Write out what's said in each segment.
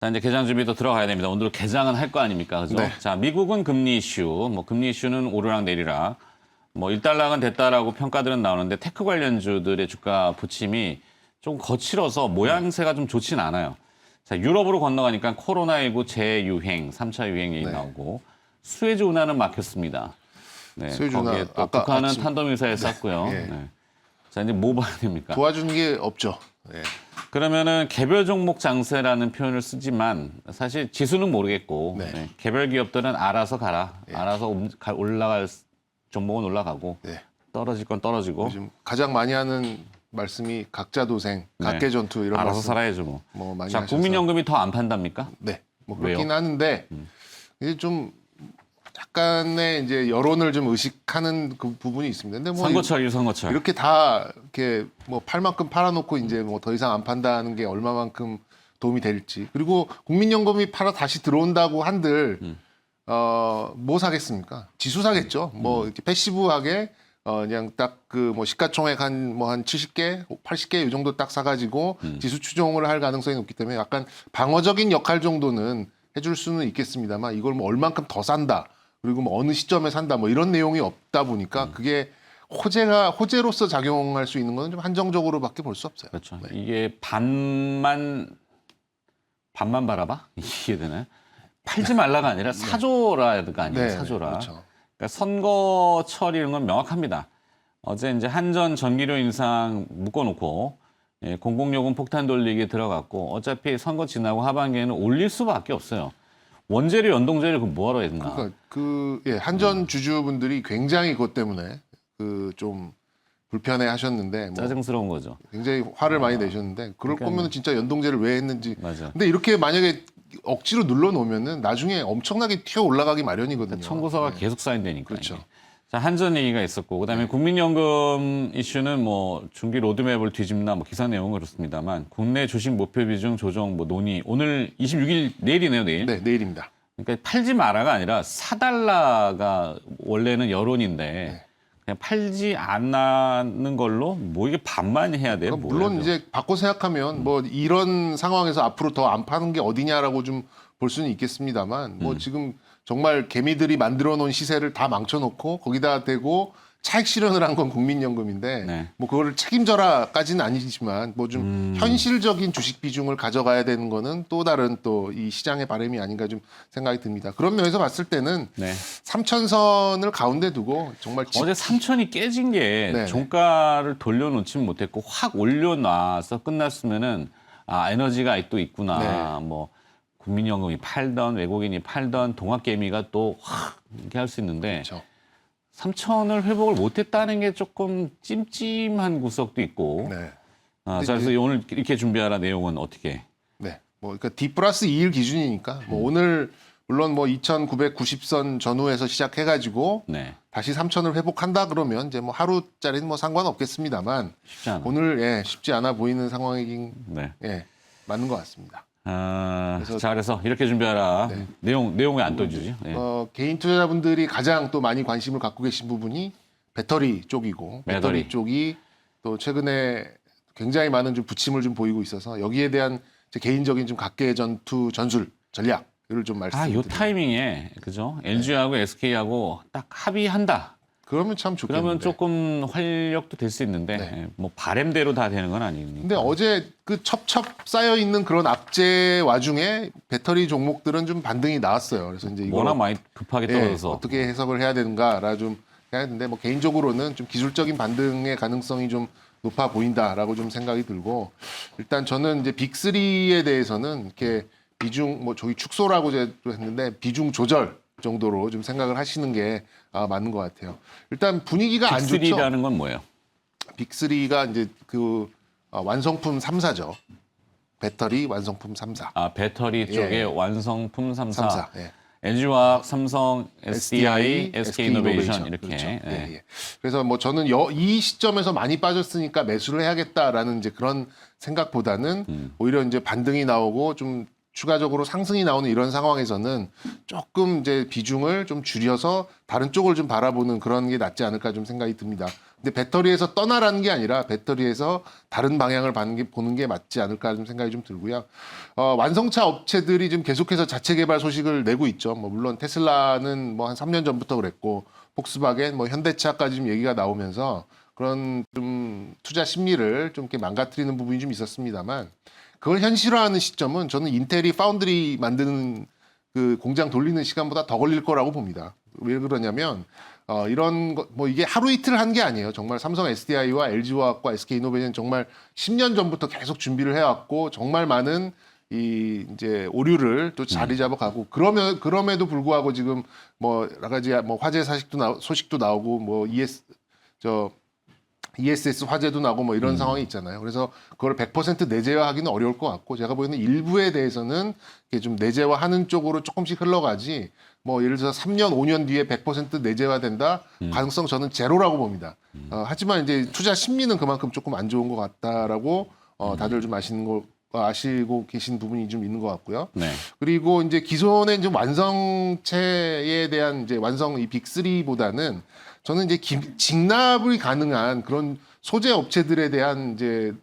자, 이제 개장 준비도 들어가야 됩니다. 오늘 개장은 할 거 아닙니까? 그죠? 네. 자, 미국은 금리 이슈, 금리 이슈는 오르락 내리락. 1달러는 됐다라고 평가들은 나오는데 테크 관련주들의 주가 부침이 좀 거칠어서 모양새가 좀 좋진 않아요. 자, 유럽으로 건너가니까 코로나19 재유행, 3차 유행이 네. 나오고 수에즈 운하는 막혔습니다. 네, 수에즈 운하, 거기에 또 아까 북한은 아침- 탄도미사일 쐈고요. 예. 네. 자, 이제 뭐 봐야 됩니까? 도와주는 게 없죠. 네. 그러면은 개별 종목 장세라는 표현을 쓰지만 사실 지수는 모르겠고 네. 네, 개별 기업들은 알아서 가라. 예. 알아서 올라갈 종목은 올라가고 네. 떨어질 건 떨어지고 요즘 가장 많이 하는 말씀이 각자 도생, 각계 전투 이런 알아서 말씀 살아야죠 뭐. 뭐 많이 자, 하셔서 국민연금이 더 안 판답니까? 네, 뭐 왜요? 그렇긴 하는데 이제 좀 약간의 이제 여론을 좀 의식하는 그 부분이 있습니다. 근데 뭐 선거철, 선거철. 이렇게 다 이렇게 뭐 팔 만큼 팔아놓고 이제 뭐 더 이상 안 판다는 게 얼마만큼 도움이 될지, 그리고 국민연금이 팔아 다시 들어온다고 한들 뭐 사겠습니까? 지수 사겠죠. 뭐 이렇게 패시브하게 그냥 딱 그 뭐 시가총액 한 70개, 80개 이 정도 딱 사가지고 지수 추종을 할 가능성이 높기 때문에 약간 방어적인 역할 정도는 해줄 수는 있겠습니다만, 이걸 뭐 얼만큼 더 산다, 그리고 뭐 어느 시점에 산다, 뭐 이런 내용이 없다 보니까 그게 호재로서 작용할 수 있는 거는 좀 한정적으로밖에 볼 수 없어요. 그렇죠. 네. 이게 반만 바라봐? 이게 되나요? 팔지 말라가 아니라 사줘라가 아니에요. 네, 사줘라. 그렇죠. 그러니까 선거철 이런 건 명확합니다. 어제 이제 한전 전기료 인상 묶어놓고 공공요금 폭탄 돌리기 들어갔고 어차피 선거 지나고 하반기에는 올릴 수밖에 없어요. 원재료 연동제를 그럼 뭐하러 했나? 그러니까 한전 주주분들이 굉장히 그것 때문에 그 좀 불편해하셨는데 뭐 짜증스러운 거죠. 굉장히 화를 많이 내셨는데, 그럴 그러니까요. 거면 진짜 연동제를 왜 했는지. 맞아. 근데 이렇게 만약에 억지로 눌러놓으면은 나중에 엄청나게 튀어 올라가기 마련이거든요. 청구서가 네. 계속 사인되니까. 그렇죠. 이게. 자, 한전 얘기가 있었고, 그다음에 국민연금 이슈는 중기 로드맵을 뒤집나 기사 내용은 그렇습니다만 국내 주식 목표 비중 조정 논의 오늘 26일 내일이네요, 내일. 네, 내일입니다. 그러니까 팔지 마라가 아니라 사달라가 원래는 여론인데 네. 그냥 팔지 않는 걸로 이게 반만 해야 돼요. 그러니까 물론 이제 바꿔 생각하면 뭐 이런 상황에서 앞으로 더 안 파는 게 어디냐라고 좀 볼 수는 있겠습니다만, 뭐 지금 정말 개미들이 만들어 놓은 시세를 다 망쳐놓고 거기다 대고 차익 실현을 한 건 국민연금인데, 네. 뭐 그거를 책임져라까지는 아니지만 뭐 좀 현실적인 주식 비중을 가져가야 되는 거는 또 다른 또 이 시장의 바람이 아닌가 좀 생각이 듭니다. 그런 면에서 봤을 때는 네. 3천선을 가운데 두고 정말 어제 3천이 깨진 게 네. 종가를 돌려놓지 못했고 확 올려놔서 끝났으면은 에너지가 또 있구나. 네. 국민연금이 팔던 외국인이 팔던 동학개미가 또 확 이렇게 할 수 있는데 그렇죠. 3천을 회복을 못했다는 게 조금 찜찜한 구석도 있고. 네. 자, 그래서 오늘 이렇게 준비하라 내용은 어떻게? 네. 그러니까 D+2일 기준이니까 오늘 물론 2,990선 전후에서 시작해가지고 네, 다시 3,000을 회복한다 그러면 이제 하루짜리는 상관없겠습니다만, 쉽지 않아. 오늘 쉽지 않아 보이는 상황이긴 네. 맞는 것 같습니다. 그래서 이렇게 준비하라. 네. 내용 왜 안 떠주지? 네. 개인 투자자분들이 가장 또 많이 관심을 갖고 계신 부분이 배터리 쪽이고, 배터리 배터리. 쪽이 또 최근에 굉장히 많은 좀 부침을 좀 보이고 있어서 여기에 대한 제 개인적인 좀 각계 전투 전술 전략을 좀 요 말씀드립니다. 타이밍에 그죠? LG하고 SK하고 딱 합의한다. 그러면 참 좋겠는데. 그러면 조금 활력도 될 수 있는데 네. 바램대로 다 되는 건 아니니까. 근데 어제 그 첩첩 쌓여 있는 그런 압제 와중에 배터리 종목들은 좀 반등이 나왔어요. 그래서 이제 이거 워낙 많이 급하게 떨어져서 어떻게 해석을 해야 되는가라 좀 해야 되는데, 개인적으로는 좀 기술적인 반등의 가능성이 좀 높아 보인다라고 좀 생각이 들고, 일단 저는 이제 빅3에 대해서는 이렇게 비중 저희 축소라고 제가 했는데 비중 조절 정도로 좀 생각을 하시는 게 맞는 것 같아요. 일단 분위기가 안 좋죠. 빅3라는 건 뭐예요? 빅3가 이제 완성품 3사죠. 배터리 완성품 3사. 배터리 쪽에 완성품 3사. 3사. 예. LG화학, 삼성, SDI, SK이노베이션 이렇게. 그렇죠. 예. 예. 그래서 저는 이 시점에서 많이 빠졌으니까 매수를 해야겠다라는 이제 그런 생각보다는 오히려 이제 반등이 나오고 좀 추가적으로 상승이 나오는 이런 상황에서는 조금 이제 비중을 좀 줄여서 다른 쪽을 좀 바라보는 그런 게 낫지 않을까 좀 생각이 듭니다. 근데 배터리에서 떠나라는 게 아니라 배터리에서 다른 방향을 보는 게 맞지 않을까 좀 생각이 좀 들고요. 완성차 업체들이 좀 계속해서 자체 개발 소식을 내고 있죠. 뭐 물론 테슬라는 뭐 한 3년 전부터 그랬고 폭스바겐, 뭐 현대차까지 좀 얘기가 나오면서 그런 좀 투자 심리를 좀 이렇게 망가뜨리는 부분이 좀 있었습니다만 그걸 현실화하는 시점은 저는 인텔이 파운드리 만드는 그 공장 돌리는 시간보다 더 걸릴 거라고 봅니다. 왜 그러냐면 이런 거 뭐 이게 하루 이틀 한 게 아니에요. 정말 삼성 SDI와 LG화학과 SK이노베이션 정말 10년 전부터 계속 준비를 해왔고 정말 많은 이 이제 오류를 또 자리 잡아가고 그럼에도 불구하고 지금 뭐 여러 가지 뭐 화재 소식도 나오고 뭐 ESS 화재도 나고 뭐 이런 상황이 있잖아요. 그래서 그걸 100% 내재화하기는 어려울 것 같고 제가 보기에는 일부에 대해서는 이게 좀 내재화하는 쪽으로 조금씩 흘러가지 뭐 예를 들어서 3년, 5년 뒤에 100% 내재화된다 가능성 저는 제로라고 봅니다. 하지만 이제 투자 심리는 그만큼 조금 안 좋은 것 같다라고 다들 좀 아시고 계신 부분이 좀 있는 것 같고요. 네. 그리고 이제 기존의 이제 완성체에 대한 이제 완성 이 빅3보다는 저는 이제 직납이 가능한 그런 소재 업체들에 대한 이제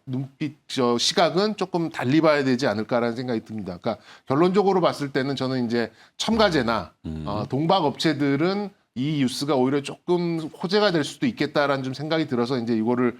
시각은 조금 달리 봐야 되지 않을까라는 생각이 듭니다. 그러니까 결론적으로 봤을 때는 저는 이제 첨가제나 동박 업체들은 이 뉴스가 오히려 조금 호재가 될 수도 있겠다라는 좀 생각이 들어서 이제 이거를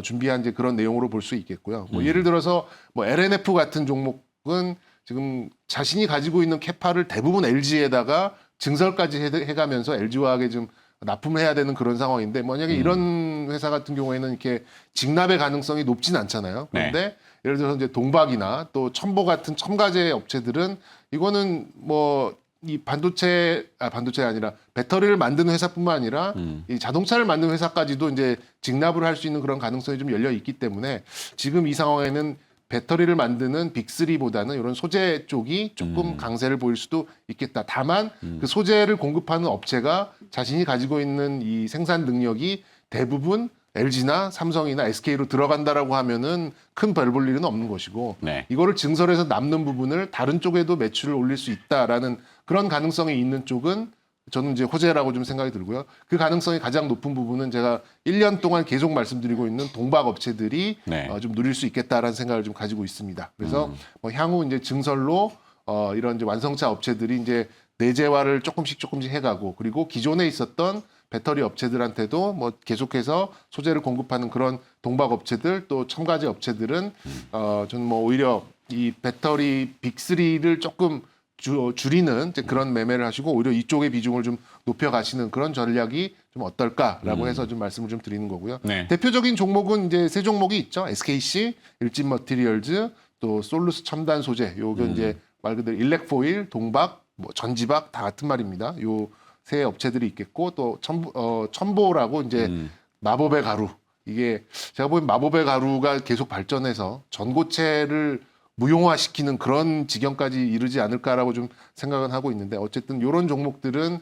준비한 이제 그런 내용으로 볼 수 있겠고요. 뭐 예를 들어서 뭐 LNF 같은 종목은 지금 자신이 가지고 있는 캐파를 대부분 LG에다가 증설까지 해가면서 LG화학에 좀 납품해야 되는 그런 상황인데 만약에 이런 회사 같은 경우에는 이렇게 직납의 가능성이 높진 않잖아요. 그런데 예를 들어서 이제 동박이나 또 첨보 같은 첨가제 업체들은 이거는 뭐 이 반도체가 아니라 배터리를 만드는 회사뿐만 아니라 이 자동차를 만드는 회사까지도 이제 직납을 할 수 있는 그런 가능성이 좀 열려 있기 때문에 지금 이 상황에는 배터리를 만드는 빅3보다는 이런 소재 쪽이 조금 강세를 보일 수도 있겠다. 다만 그 소재를 공급하는 업체가 자신이 가지고 있는 이 생산 능력이 대부분 LG나 삼성이나 SK로 들어간다라고 하면은 큰 별 볼 일은 없는 것이고 네. 이거를 증설해서 남는 부분을 다른 쪽에도 매출을 올릴 수 있다라는 그런 가능성이 있는 쪽은 저는 이제 호재라고 좀 생각이 들고요. 그 가능성이 가장 높은 부분은 제가 1년 동안 계속 말씀드리고 있는 동박 업체들이 네. 좀 누릴 수 있겠다라는 생각을 좀 가지고 있습니다. 그래서 뭐 향후 이제 증설로 이런 이제 완성차 업체들이 이제 내재화를 조금씩 해가고 그리고 기존에 있었던 배터리 업체들한테도 뭐 계속해서 소재를 공급하는 그런 동박 업체들 또 첨가제 업체들은 저는 뭐 오히려 이 배터리 빅3를 조금 줄이는 이제 그런 매매를 하시고 오히려 이쪽의 비중을 좀 높여가시는 그런 전략이 좀 어떨까라고 해서 좀 말씀을 좀 드리는 거고요. 네. 대표적인 종목은 이제 세 종목이 있죠. SKC, 일진머티리얼즈, 또 솔루스 첨단 소재. 요거 이제 말 그대로 일렉포일, 동박, 뭐 전지박 다 같은 말입니다. 요 세 업체들이 있겠고 또 첨보라고 이제 마법의 가루. 이게 제가 보기엔 마법의 가루가 계속 발전해서 전고체를 무용화시키는 그런 지경까지 이르지 않을까라고 좀 생각은 하고 있는데 어쨌든 이런 종목들은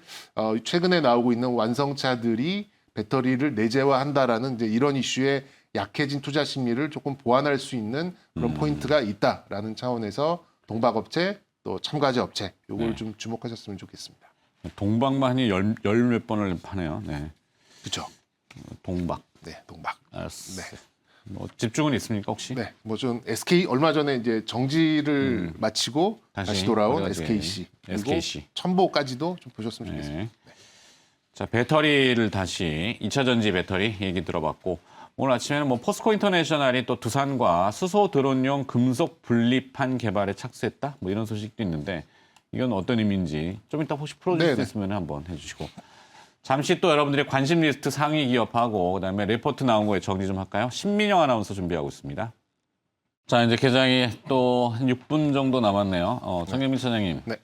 최근에 나오고 있는 완성차들이 배터리를 내재화한다라는 이제 이런 이슈에 약해진 투자 심리를 조금 보완할 수 있는 그런 포인트가 있다라는 차원에서 동박업체 또 첨가제 업체 요걸 좀 주목하셨으면 좋겠습니다. 동박만 한 열 몇 번을 파네요. 네. 그렇죠. 동박. 네, 동박. 알았어. 네. 뭐 집중은 있습니까 혹시? 네, 뭐 좀 SK 얼마 전에 이제 정지를 마치고 다시 돌아온 어려워지. SKC 그리고 SKC. 첨보까지도 좀 보셨으면 좋겠습니다. 네. 자, 배터리를 다시 2차 전지 배터리 얘기 들어봤고 오늘 아침에는 뭐 포스코 인터내셔널이 또 두산과 수소 드론용 금속 분리판 개발에 착수했다. 뭐 이런 소식도 있는데 이건 어떤 의미인지 좀 이따 혹시 풀어줄 수 있으면 한번 해주시고 잠시 또 여러분들의 관심 리스트 상위 기업하고 그다음에 리포트 나온 거에 정리 좀 할까요? 신민영 아나운서 준비하고 있습니다. 자, 이제 개장이 또 한 6분 정도 남았네요. 정경민 차장님. 네.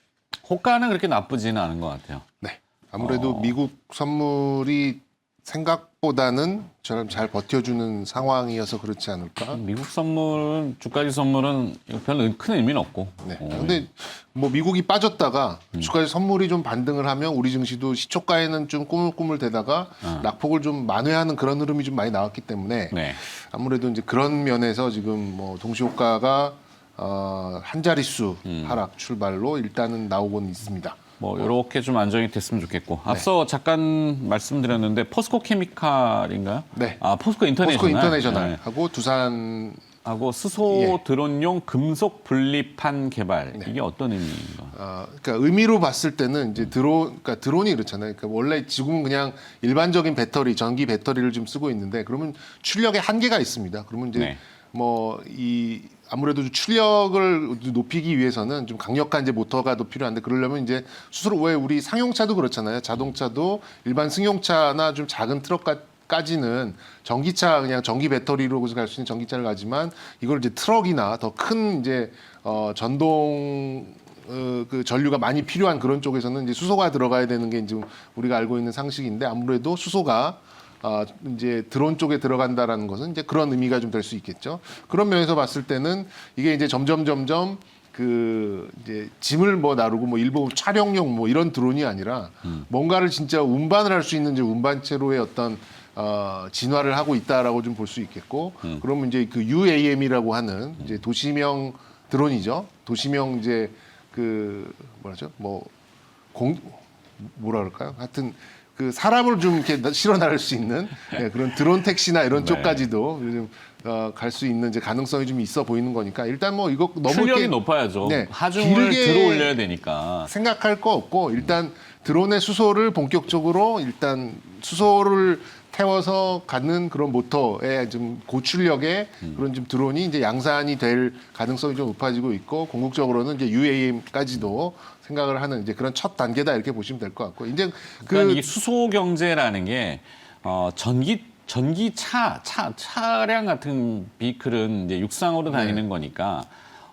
호가는 그렇게 나쁘지는 않은 것 같아요. 네. 아무래도 미국 선물이 생각보다는 저를 잘 버텨주는 상황이어서 그렇지 않을까. 미국 선물은 주가지 선물은 별로 큰 의미는 없고. 네. 근데 뭐 미국이 빠졌다가 주가지 선물이 좀 반등을 하면 우리 증시도 시초가에는 좀 꾸물꾸물 대다가 낙폭을 좀 만회하는 그런 흐름이 좀 많이 나왔기 때문에 네. 아무래도 이제 그런 면에서 지금 뭐 동시호가가 한 자릿수 하락 출발로 일단은 나오고는 있습니다. 뭐 이렇게 좀 안정이 됐으면 좋겠고 앞서 잠깐 말씀드렸는데 포스코 케미칼인가요? 네. 포스코 인터내셔널. 포스코 인터내셔널하고 두산 하고 수소 예. 드론용 금속 분리판 개발 이게 어떤 의미인가? 그러니까 의미로 봤을 때는 이제 그러니까 드론이 그렇잖아요. 그러니까 원래 지금은 그냥 일반적인 배터리, 전기 배터리를 좀 쓰고 있는데 그러면 출력에 한계가 있습니다. 그러면 이제 네. 아무래도 출력을 높이기 위해서는 좀 강력한 이제 모터가 더 필요한데 그러려면 이제 스스로 왜 우리 상용차도 그렇잖아요. 자동차도 일반 승용차나 좀 작은 트럭까지는 전기차 그냥 전기 배터리로 갈 수 있는 전기차를 가지만 이걸 이제 트럭이나 더 큰 이제 전동 그 전류가 많이 필요한 그런 쪽에서는 이제 수소가 들어가야 되는 게 이제 우리가 알고 있는 상식인데 아무래도 수소가 이제 드론 쪽에 들어간다라는 것은 이제 그런 의미가 좀 될 수 있겠죠. 그런 면에서 봤을 때는 이게 이제 점점 그 이제 짐을 나르고 일부 촬영용 이런 드론이 아니라 뭔가를 진짜 운반을 할 수 있는 이제 운반체로의 어떤 진화를 하고 있다라고 좀 볼 수 있겠고 그러면 이제 그 UAM이라고 하는 이제 도시명 드론이죠. 도시명 이제 그 뭐라 그럴까요? 하여튼 그 사람을 좀 이렇게 실어 나를 수 있는 그런 드론 택시나 이런 쪽까지도 요즘 갈 수 있는 이제 가능성이 좀 있어 보이는 거니까 일단 이거 너무 출력이 이렇게 높아야죠. 네, 하중을 길게 들어올려야 되니까. 생각할 거 없고 일단 드론의 수소를 본격적으로 일단 수소를 태워서 가는 그런 모터의 좀 고출력의 그런 좀 드론이 이제 양산이 될 가능성이 좀 높아지고 있고 궁극적으로는 이제 UAM까지도 생각을 하는 이제 그런 첫 단계다 이렇게 보시면 될 것 같고 이제 그러니까 이게 수소 경제라는 게 차량 같은 비클은 이제 육상으로 다니는 거니까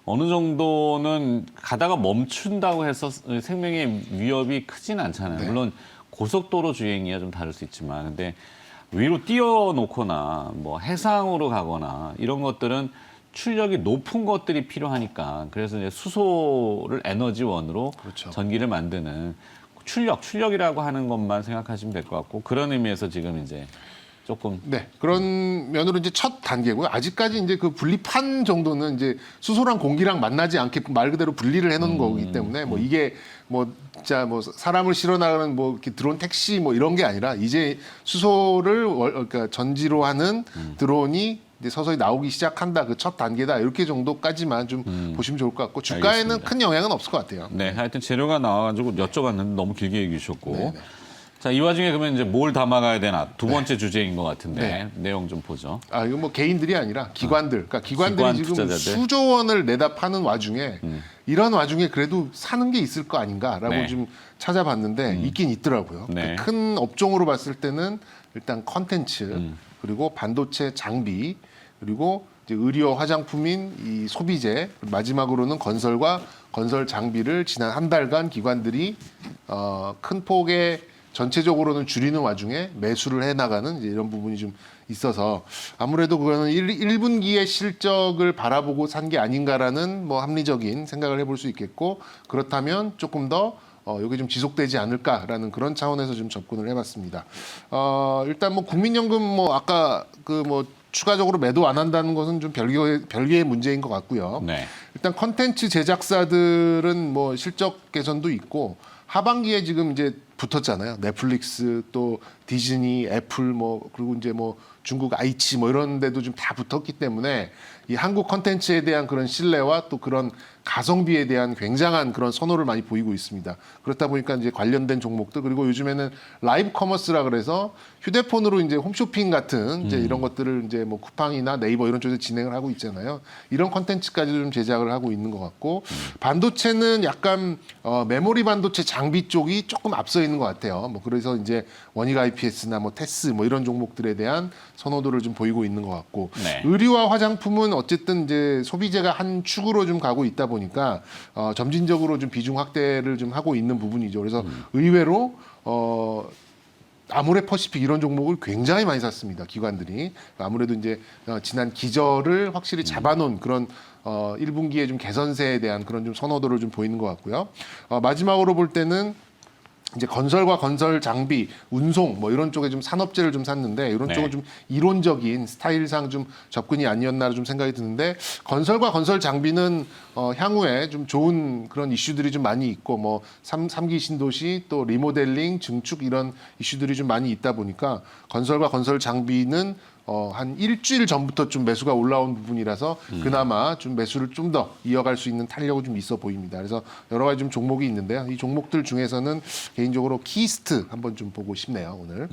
어느 정도는 가다가 멈춘다고 해서 생명의 위협이 크진 않잖아요. 물론 고속도로 주행이야 좀 다를 수 있지만 근데 위로 띄워놓거나 해상으로 가거나 이런 것들은 출력이 높은 것들이 필요하니까 그래서 이제 수소를 에너지원으로 그렇죠. 전기를 만드는 출력이라고 하는 것만 생각하시면 될 것 같고 그런 의미에서 지금 이제 조금 그런 면으로 이제 첫 단계고요. 아직까지 이제 그 분리판 정도는 이제 수소랑 공기랑 만나지 않게 말 그대로 분리를 해놓은 거기 때문에 이게 진짜 사람을 실어 나가는 이렇게 드론 택시 이런 게 아니라 이제 수소를 그러니까 전지로 하는 드론이 이제 서서히 나오기 시작한다. 그 첫 단계다. 이렇게 정도까지만 좀 보시면 좋을 것 같고 주가에는 알겠습니다. 큰 영향은 없을 것 같아요. 네, 하여튼 재료가 나와가지고 여쭤봤는데 너무 길게 얘기해 주셨고 자, 이 와중에 그러면 이제 뭘 담아가야 되나 두 번째 주제인 것 같은데 내용 좀 보죠. 이거 개인들이 아니라 기관들. 그러니까 기관들이 지금 투자자들. 수조 원을 내다 파는 와중에 이런 와중에 그래도 사는 게 있을 거 아닌가라고 좀 찾아봤는데 있긴 있더라고요. 네. 그러니까 큰 업종으로 봤을 때는 일단 컨텐츠 그리고 반도체 장비 그리고 이제 의료 화장품인 이 소비재 마지막으로는 건설과 건설 장비를 지난 한 달간 기관들이 큰 폭의 전체적으로는 줄이는 와중에 매수를 해나가는 이제 이런 부분이 좀 있어서 아무래도 그거는 1분기의 실적을 바라보고 산 게 아닌가라는 합리적인 생각을 해볼 수 있겠고 그렇다면 조금 더 여기 좀 지속되지 않을까라는 그런 차원에서 좀 접근을 해봤습니다. 일단 국민연금 아까 추가적으로 매도 안 한다는 것은 좀 별개의 문제인 것 같고요. 네. 일단 컨텐츠 제작사들은 실적 개선도 있고 하반기에 지금 이제 붙었잖아요. 넷플릭스 또 디즈니, 애플 그리고 이제 중국 아이치 이런 데도 좀 다 붙었기 때문에 이 한국 컨텐츠에 대한 그런 신뢰와 또 그런 가성비에 대한 굉장한 그런 선호를 많이 보이고 있습니다. 그렇다 보니까 이제 관련된 종목들 그리고 요즘에는 라이브 커머스라 그래서 휴대폰으로 이제 홈쇼핑 같은 이제 이런 것들을 이제 쿠팡이나 네이버 이런 쪽에서 진행을 하고 있잖아요. 이런 컨텐츠까지도 좀 제작을 하고 있는 것 같고 반도체는 약간 메모리 반도체 장비 쪽이 조금 앞서 있는 것 같아요. 그래서 이제 원익 IPS나 테스 이런 종목들에 대한 선호도를 좀 보이고 있는 것 같고 의류와 화장품은 어쨌든 이제 소비재가 한 축으로 좀 가고 있다 보니까 점진적으로 좀 비중 확대를 좀 하고 있는 부분이죠. 그래서 의외로 아모레퍼시픽 이런 종목을 굉장히 많이 샀습니다. 기관들이 아무래도 이제 지난 기저를 확실히 잡아놓은 그런 1분기에 좀 개선세에 대한 그런 좀 선호도를 좀 보이는 것 같고요. 마지막으로 볼 때는 이제 건설과 건설 장비, 운송 뭐 이런 쪽에 좀 산업재를 좀 샀는데 이런 네. 쪽은 좀 이론적인 스타일상 좀 접근이 아니었나 좀 생각이 드는데 건설과 건설 장비는 향후에 좀 좋은 그런 이슈들이 좀 많이 있고 뭐 3기 신도시 또 리모델링, 증축 이런 이슈들이 좀 많이 있다 보니까 건설과 건설 장비는 한 일주일 전부터 좀 매수가 올라온 부분이라서 그나마 좀 매수를 좀 더 이어갈 수 있는 탄력은 좀 있어 보입니다. 그래서 여러 가지 좀 종목이 있는데요. 이 종목들 중에서는 개인적으로 키스트 한번 좀 보고 싶네요, 오늘.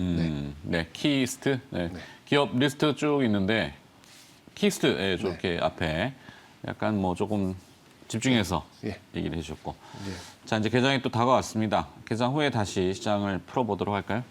네, 키스트. 네. 기업 리스트 쭉 있는데 키스트 저렇게 앞에 약간 뭐 조금 집중해서 예. 얘기를 해주셨고. 자, 이제 개장이 또 다가왔습니다. 개장 후에 다시 시장을 풀어보도록 할까요?